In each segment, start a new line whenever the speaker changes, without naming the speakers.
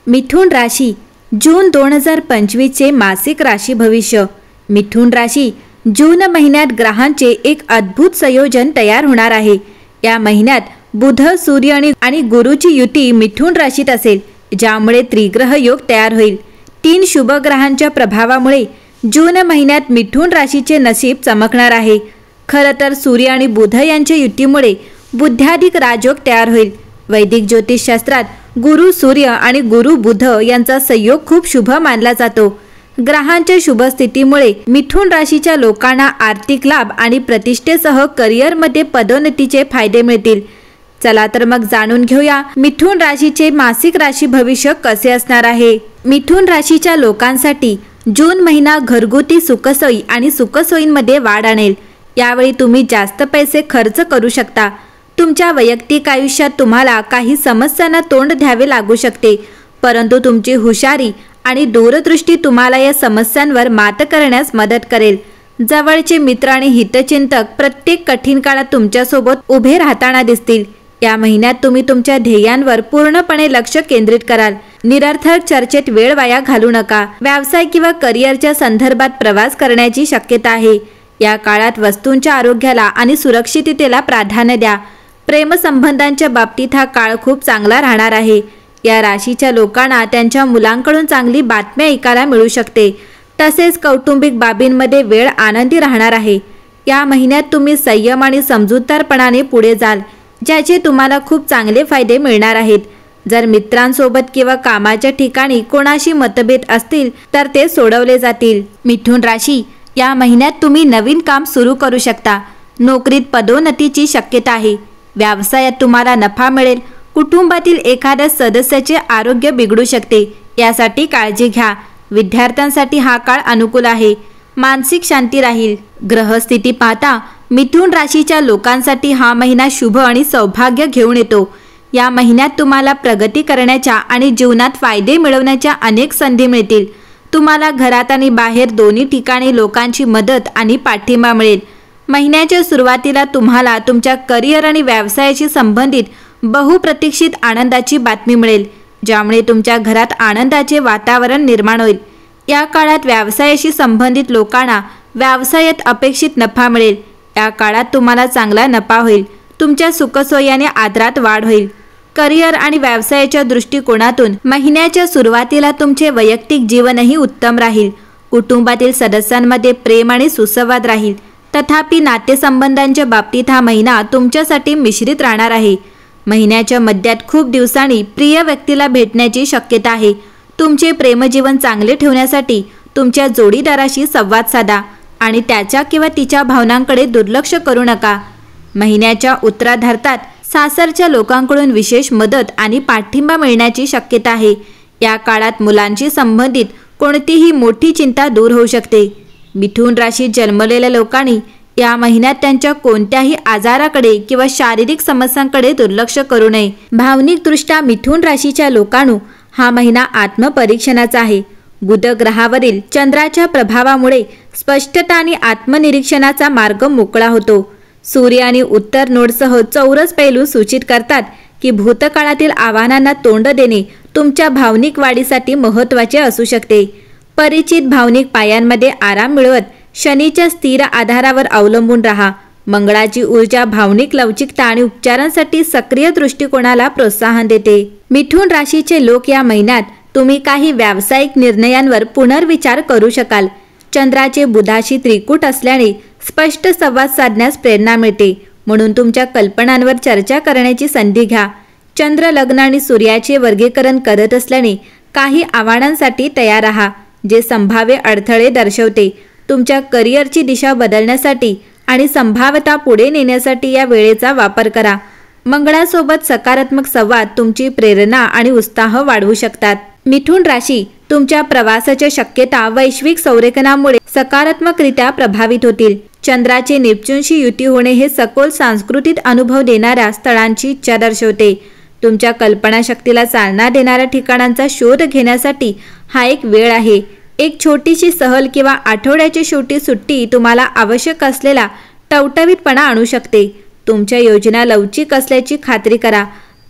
मिथुन राशी जून 2025 चे मासिक राशी भविष्य। मिथुन राशी जून महिन्यात ग्रहांचे एक अद्भुत संयोजन तयार होणार आहे। या महिन्यात बुध, सूर्य आणि गुरुची युती मिथुन राशीत असेल, ज्यामुळे त्रिग्रह योग तयार होईल। 3 शुभ ग्रहांच्या प्रभावामुळे जून महिन्यात मिथुन राशीचे नशीब चमकणार आहे। खरं तर सूर्य आणि बुध यांच्या युतीमुळे बुद्ध्याधिक राजयोग तयार होईल। वैदिक ज्योतिषशास्त्रात गुरु सूर्य आणि गुरु बुध यांचा संयोग खूप शुभ मानला जातो। ग्रहांच्या शुभ स्थितीमुळे मिथुन राशीच्या लोकांना आर्थिक लाभ आणि प्रतिष्ठेसह करिअरमध्ये पदोन्नतीचे फायदे मिळतील। चला तर मग जाणून घेऊया मिथुन राशीचे मासिक राशी भविष्य कसे असणार आहे। मिथुन राशीच्या लोकांसाठी जून महिना घरगुती सुखसोयी आणि सुखसोयींमध्ये वाढ आणेल। यावेळी तुम्ही जास्त पैसे खर्च करू शकता। तुमच्या वैयक्तिक आयुष्यात तुम्हाला काही समस्यांना तोंड द्यावे लागू शकते, परंतु तुमची हुशारी आणि दूरदृष्टी तुम्हाला या समस्यांवर मात करण्यास मदत करेल। जवळचे मित्र आणि हितचिंतक प्रत्येक कठीण काळात तुमच्यासोबत उभे राहताना दिसतील। या महिन्यात तुम्ही तुमच्या ध्येयांवर पूर्णपणे लक्ष केंद्रित कराल। निरर्थक चर्चेत वेळ वाया घालू नका। व्यवसाय किंवा करिअरच्या संदर्भात प्रवास करण्याची शक्यता आहे। या काळात वस्तूंच्या आरोग्याला आणि सुरक्षिततेला प्राधान्य द्या। प्रेमसंबंधांच्या बाबतीत हा काळ खूप चांगला राहणार आहे। या राशीच्या लोकांना त्यांच्या मुलांकडून चांगली बातमी ऐकायला मिळू शकते। तसेच कौटुंबिक बाबींमध्ये वेळ आनंदी राहणार आहे। या महिन्यात तुम्ही संयम आणि समजूतदारपणाने पुढे जाल, ज्याचे तुम्हाला खूप चांगले फायदे मिळणार आहेत। जर मित्रांसोबत किंवा कामाच्या ठिकाणी कोणाशी मतभेद असतील तर ते सोडवले जातील। मिथुन राशी या महिन्यात तुम्ही नवीन काम सुरू करू शकता। नोकरीत पदोन्नतीची शक्यता आहे। व्यवसायात तुम्हाला नफा मिळेल। कुटुंबातील एखाद्या सदस्याचे आरोग्य बिघडू शकते, यासाठी काळजी घ्या। विद्यार्थ्यांसाठी हा काळ अनुकूल आहे। मानसिक शांती राहील। ग्रहस्थिती पाहता मिथुन राशीच्या लोकांसाठी हा महिना शुभ आणि सौभाग्य घेऊन येतो। या महिन्यात तुम्हाला प्रगती करण्याच्या आणि जीवनात फायदे मिळवण्याच्या अनेक संधी मिळतील। तुम्हाला घरात आणि बाहेर दोन्ही ठिकाणी लोकांची मदत आणि पाठिंबा मिळेल। महिन्याच्या सुरुवातीला तुम्हाला तुमच्या करिअर आणि व्यवसायाशी संबंधित बहुप्रतीक्षित आनंदाची बातमी मिळेल, ज्यामुळे तुमच्या घरात आनंदाचे वातावरण निर्माण होईल। या काळात व्यवसायाशी संबंधित लोकांना व्यवसायात अपेक्षित नफा मिळेल। या काळात तुम्हाला चांगला नफा होईल। तुमच्या सुखसोयी आणि आदरात वाढ होईल। करिअर आणि व्यवसायाच्या दृष्टिकोनातून महिन्याच्या सुरुवातीला तुमचे वैयक्तिक जीवनही उत्तम राहील। कुटुंबातील सदस्यांमध्ये प्रेम आणि सुसंवाद राहील। तथापि नातेसंबंधांच्या बाबतीत हा महिना तुमच्यासाठी मिश्रित राहणार आहे। महिन्याच्या मध्यात खूप दिवसांनी प्रिय व्यक्तीला भेटण्याची शक्यता आहे। तुमचे प्रेमजीवन चांगले ठेवण्यासाठी तुमच्या जोडीदाराशी संवाद साधा आणि त्याच्या किंवा तिच्या भावनांकडे दुर्लक्ष करू नका। महिन्याच्या उत्तरार्धात सासरच्या लोकांकडून विशेष मदत आणि पाठिंबा मिळण्याची शक्यता आहे। या काळात मुलांशी संबंधित कोणतीही मोठी चिंता दूर होऊ शकते। मिथुन राशीत जन्मलेल्या लोकांनी या महिन्यात त्यांच्या कोणत्याही आजाराकडे किंवा शारीरिक समस्यांकडे दुर्लक्ष करू नये। भावनिकदृष्ट्या मिथुन राशीच्या लोकांनो हा महिना आत्मपरीक्षणाचा आहे। बुध ग्रहावरील चंद्राच्या प्रभावामुळे स्पष्टता आणि आत्मनिरीक्षणाचा मार्ग मोकळा होतो। सूर्य आणि उत्तर नोडसह चौरस पैलू सूचित करतात की भूतकाळातील आव्हानांना तोंड देणे तुमच्या भावनिक वाढीसाठी महत्त्वाचे असू शकते। परिचित भावनिक पायांमध्ये आराम मिळवत शनीच्या स्थिर आधारावर अवलंबून राहा। मंगळाची ऊर्जा भावनिक लवचिकता आणि उपचारांसाठी सक्रिय दृष्टिकोनाला प्रोत्साहन देते। मिथुन राशीचे लोक या महिन्यात तुम्ही काही व्यावसायिक निर्णयांवर पुनर्विचार करू शकाल। चंद्राचे बुधाशी त्रिकूट असल्याने स्पष्ट संवाद साधण्यास प्रेरणा मिळते, म्हणून तुमच्या कल्पनांवर चर्चा करण्याची संधी घ्या। चंद्र लग्न आणि सूर्याचे वर्गीकरण करत असल्याने काही आव्हानांसाठी तयार राहा, जे संभाव्य अडथळे दर्शवते। तुमच्या करिअरची दिशा बदलण्यासाठी आणि संभाव्यता पुढे नेण्यासाठी या वेळेचा वापर करा। मंगळासोबत सकारात्मक संवाद तुमची प्रेरणा आणि उत्साह वाढवू शकतात। मिथुन राशी तुमच्या प्रवासाच्या शक्यता वैश्विक संरेखनामुळे सकारात्मकरित्या प्रभावित होतील। चंद्राचे नेपच्यूनशी युती होणे हे सखोल सांस्कृतिक अनुभव देणाऱ्या स्थळांची इच्छा दर्शवते। तुमच्या कल्पनाशक्तीला चालना देणाऱ्या ठिकाणांचा शोध घेण्यासाठी हा एक वेळ आहे। एक छोटीशी सहल किंवा आठवड्याची शेवटी सुट्टी तुम्हाला आवश्यक असलेला टवटवीतपणा आणू शकते। तुमच्या योजना लवचिक असल्याची खात्री करा,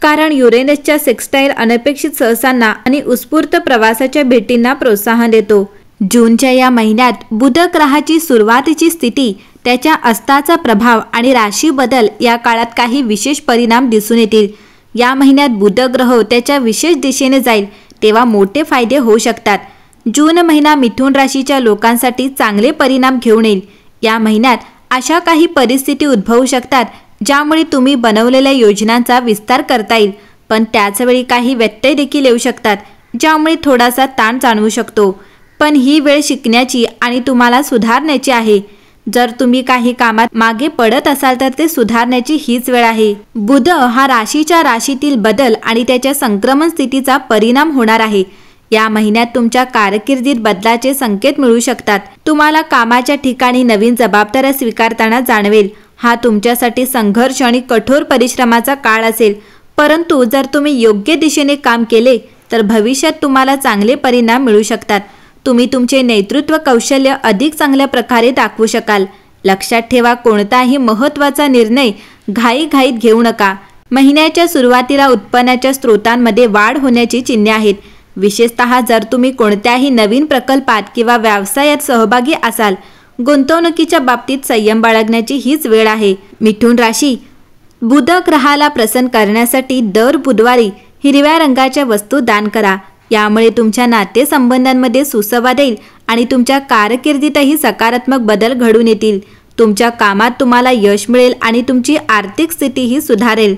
कारण युरेनसच्या सेक्स्टाईल अनपेक्षित सहसांना आणि उत्स्फूर्त प्रवासाच्या भेटींना प्रोत्साहन देतो। जूनच्या या महिन्यात बुध ग्रहाची सुरुवातीची स्थिती, त्याच्या अस्ताचा प्रभाव आणि राशी बदल या काळात काही विशेष परिणाम दिसून येतील। या महिन्यात बुध ग्रह त्याच्या विशेष दिशेने जाईल तेव्हा मोठे फायदे होऊ शकतात। जून महिना मिथुन राशीच्या लोकांसाठी चांगले परिणाम घेऊन येईल। या महिन्यात अशा काही परिस्थिती उद्भवू शकतात ज्यामुळे तुम्ही बनवलेल्या योजनांचा विस्तार करता येईल, पण त्याचवेळी काही व्यत्यय देखील येऊ शकतात ज्यामुळे थोडासा ताण जाणवू शकतो। पण ही वेळ शिकण्याची आणि तुम्हाला सुधारण्याची आहे। जर तुम्ही काही कामात मागे पडत असाल तर ते सुधारण्याची हीच वेळ आहे। बुध हा राशीच्या राशीतील बदल आणि त्याच्या संक्रमण स्थितीचा परिणाम होणार आहे। या महिन्यात तुमच्या कारकिर्दीत बदलाचे संकेत मिळू शकतात। तुम्हाला कामाच्या ठिकाणी नवीन जबाबदाऱ्या स्वीकारताना जाणवेल। हा तुमच्यासाठी संघर्ष आणि कठोर परिश्रमाचा काळ असेल, परंतु जर तुम्ही योग्य दिशेने काम केले तर भविष्यात तुम्हाला चांगले परिणाम मिळू शकतात। तुम्ही तुमचे नेतृत्व कौशल्य अधिक चांगल्या प्रकारे दाखवू शकाल। लक्षात ठेवा, कोणताही महत्त्वाचा निर्णय घाईघाईत घेऊ नका। महिन्याच्या सुरुवातीला उत्पन्नाच्या स्रोतांमध्ये वाढ होण्याची चिन्हे आहेत। विशेषतः जर तुम्ही कोणत्याही नवीन प्रकल्पात किंवा व्यवसायात सहभागी असाल। गुंतवणुकीच्या बाबतीत संयम बाळगण्याची हीच वेळ आहे। मिथुन राशी, बुध ग्रहाला प्रसन्न करण्यासाठी दर बुधवारी हिरव्या रंगाच्या वस्तू दान करा। यामुळे तुमच्या नातेसंबंधांमध्ये सुसंवाद येईल आणि तुमच्या कारकिर्दीतही सकारात्मक बदल घडून येतील। तुमच्या कामात तुम्हाला यश मिळेल आणि तुमची आर्थिक स्थितीही सुधारेल।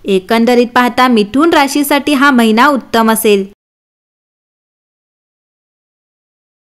एकंदरीत पाहता मिथुन राशीसाठी हा महिना उत्तम असेल।